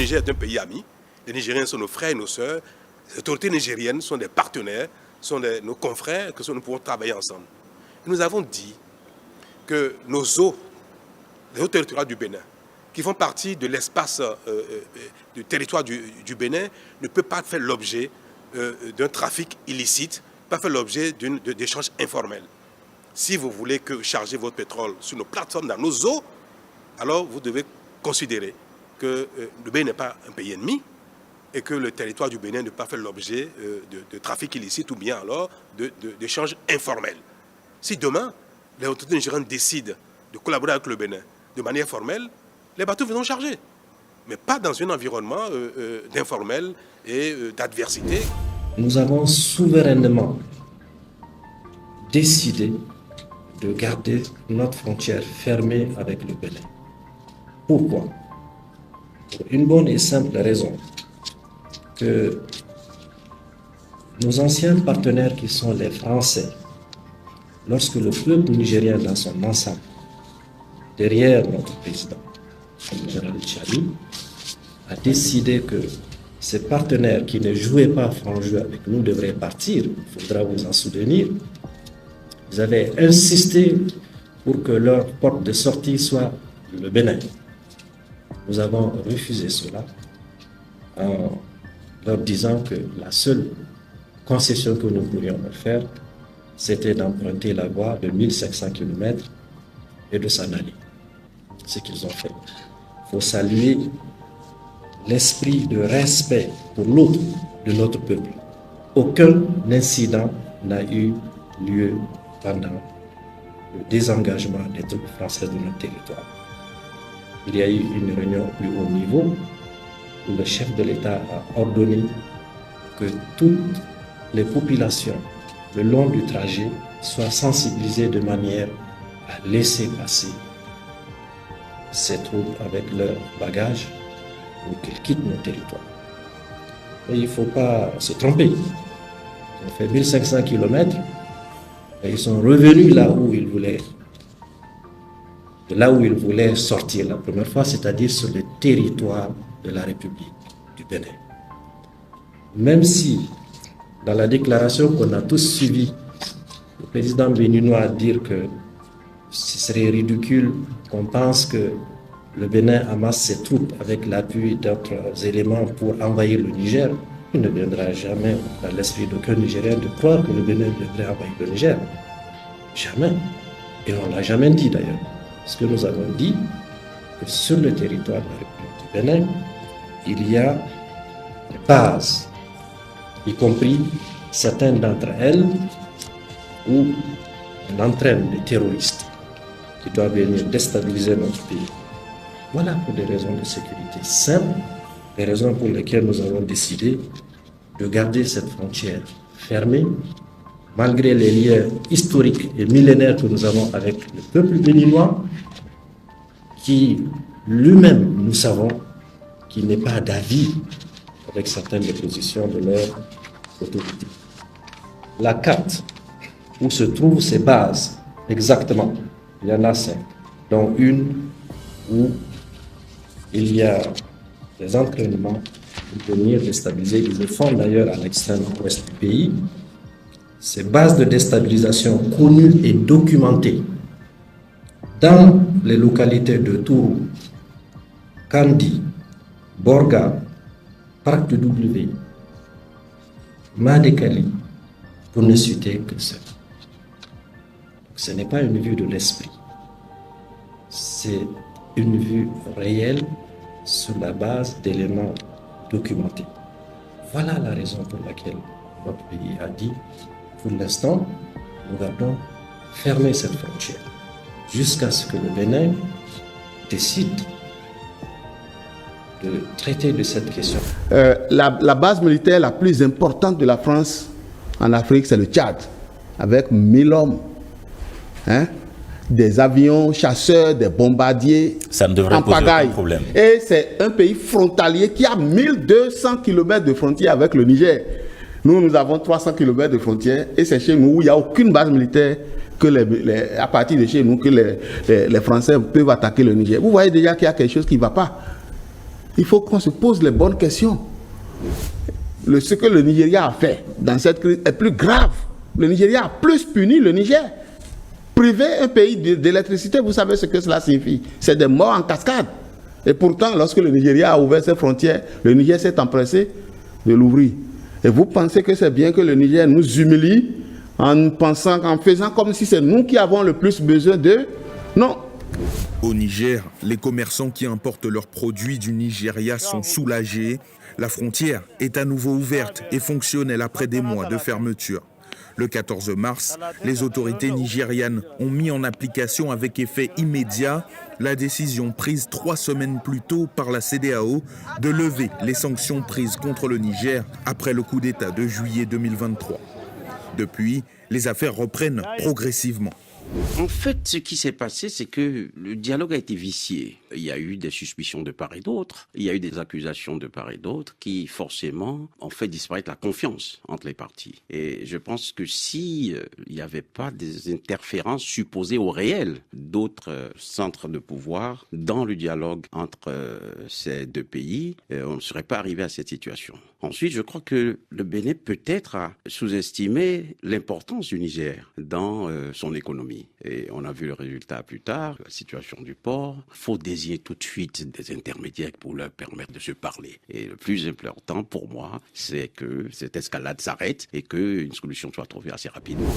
Niger est un pays ami. Les Nigériens sont nos frères et nos sœurs. Les autorités nigériennes sont des partenaires, sont nos confrères, que nous pouvons travailler ensemble. Nous avons dit que nos eaux, les eaux territoriales du Bénin, qui font partie de l'espace du territoire du Bénin, ne peuvent pas faire l'objet d'un trafic illicite, pas faire l'objet d'échanges informels. Si vous voulez que charger votre pétrole sur nos plateformes, dans nos eaux, alors vous devez considérer que le Bénin n'est pas un pays ennemi et que le territoire du Bénin ne peut pas faire l'objet de trafic illicite ou bien alors d'échanges informels. Si demain, les autorités nigériennes décident de collaborer avec le Bénin de manière formelle, les bateaux viendront charger, mais pas dans un environnement d'informel et d'adversité. Nous avons souverainement décidé de garder notre frontière fermée avec le Bénin. Pourquoi? Pour une bonne et simple raison, que nos anciens partenaires qui sont les Français, lorsque le peuple nigérien dans son ensemble, derrière notre président, le général Tchani, a décidé que ces partenaires qui ne jouaient pas franc jeu avec nous devraient partir, il faudra vous en souvenir. Ils avaient insisté pour que leur porte de sortie soit le Bénin. Nous avons refusé cela en leur disant que la seule concession que nous pourrions leur faire, c'était d'emprunter la voie de 1500 km et de s'en aller. Ce qu'ils ont fait. Il faut saluer l'esprit de respect pour l'autre de notre peuple. Aucun incident n'a eu lieu pendant le désengagement des troupes françaises de notre territoire. Il y a eu une réunion au plus haut niveau où le chef de l'État a ordonné que toutes les populations le long du trajet soient sensibilisées de manière à laisser passer ces troupes avec leurs bagages pour qu'ils quittent nos territoires. Et il ne faut pas se tromper. Ils ont fait 1500 km et ils sont revenus là où ils voulaient sortir la première fois, c'est-à-dire sur le territoire de la République du Bénin. Même si, dans la déclaration qu'on a tous suivie, le président béninois a dit que ce serait ridicule qu'on pense que le Bénin amasse ses troupes avec l'appui d'autres éléments pour envahir le Niger. Il ne viendra jamais dans l'esprit d'aucun Nigérien de croire que le Bénin devrait envahir le Niger. Jamais. Et on ne l'a jamais dit d'ailleurs. Parce que nous avons dit que sur le territoire de la République du Bénin, il y a des bases, y compris certaines d'entre elles, où on entraîne des terroristes qui doivent venir déstabiliser notre pays. Voilà pour des raisons de sécurité simples, les raisons pour lesquelles nous avons décidé de garder cette frontière fermée, malgré les liens historiques et millénaires que nous avons avec le peuple béninois, qui lui-même, nous savons, qu'il n'est pas d'avis avec certaines des positions de leur autorité. La carte où se trouvent ces bases, exactement, il y en a 5, dont une où il y a des entraînements pour venir déstabiliser. Ils le font d'ailleurs à l'extrême ouest du pays. Ces bases de déstabilisation connues et documentées dans les localités de Tourou, Kandi, Borga, Parc de W, Madekali, pour ne citer que ça. Ce n'est pas une vue de l'esprit, c'est une vue réelle sur la base d'éléments documentés. Voilà la raison pour laquelle notre pays a dit, pour l'instant, nous gardons fermer cette frontière jusqu'à ce que le Bénin décide de traiter de cette question. La base militaire la plus importante de la France en Afrique, c'est le Tchad, avec 1000 hommes. Des avions chasseurs, des bombardiers. Ça ne devrait poser aucun problème. Et c'est un pays frontalier qui a 1200 km de frontière avec le Niger. Nous avons 300 km de frontière et c'est chez nous où il n'y a aucune base militaire que à partir de chez nous que les Français peuvent attaquer le Niger. Vous voyez déjà qu'il y a quelque chose qui ne va pas. Il faut qu'on se pose les bonnes questions. Ce que le Nigeria a fait dans cette crise est plus grave. Le Nigeria a plus puni le Niger. Priver un pays d'électricité, vous savez ce que cela signifie. C'est des morts en cascade. Et pourtant, lorsque le Nigeria a ouvert ses frontières, le Niger s'est empressé de l'ouvrir. Et vous pensez que c'est bien que le Niger nous humilie en faisant comme si c'est nous qui avons le plus besoin d'eux? Non. Au Niger, les commerçants qui importent leurs produits du Nigeria sont soulagés. La frontière est à nouveau ouverte et fonctionnelle après des mois de fermeture. Le 14 mars, les autorités nigérianes ont mis en application avec effet immédiat la décision prise 3 semaines plus tôt par la CEDEAO de lever les sanctions prises contre le Niger après le coup d'État de juillet 2023. Depuis, les affaires reprennent progressivement. En fait, ce qui s'est passé, c'est que le dialogue a été vicié. Il y a eu des suspicions de part et d'autre, il y a eu des accusations de part et d'autre qui, forcément, ont fait disparaître la confiance entre les parties. Et je pense que si il n'y avait pas des interférences supposées au réel d'autres centres de pouvoir dans le dialogue entre ces deux pays, on ne serait pas arrivé à cette situation. Ensuite, je crois que le Bénin peut-être a sous-estimé l'importance du Niger dans son économie. Et on a vu le résultat plus tard, la situation du port. Il faut désigner tout de suite des intermédiaires pour leur permettre de se parler. Et le plus important pour moi, c'est que cette escalade s'arrête et qu'une solution soit trouvée assez rapidement.